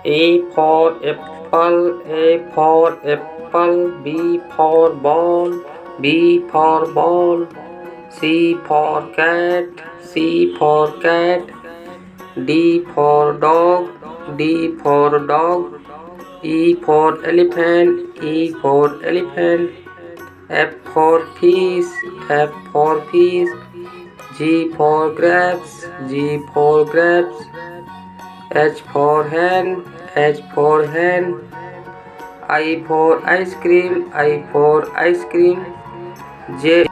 A for apple, A for apple, B for ball, B for ball, C for cat, C for cat, D for dog, D for dog, E for elephant, E for elephant, F for fish, F for fish, G for grapes, G for grapes, H for hen, H for hen, I for ice cream, I for ice cream, J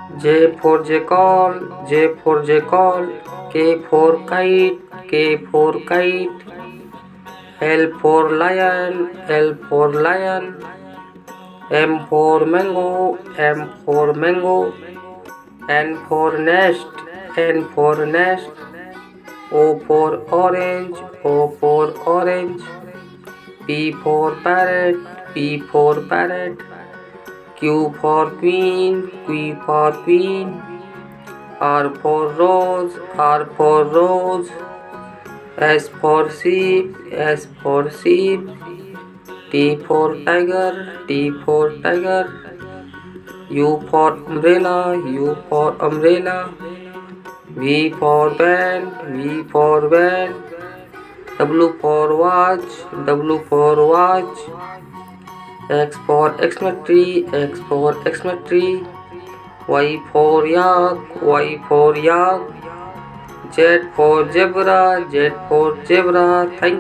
for jackal, J for jackal, K for kite, K for kite, L for lion, L for lion, M for mango, M for mango, N for nest, N for nest, O for orange, O for orange, P for parrot, P for parrot, Q for queen, Q for queen, R for rose, R for rose, S for sheep, S for sheep, T for tiger, T for tiger, U for umbrella, U for umbrella, V for van, V for van, W for watch, W for watch, X for Xmas tree, X for Xmas tree, Y for yak, Y for yak, Z for zebra, Z for zebra. Thank you.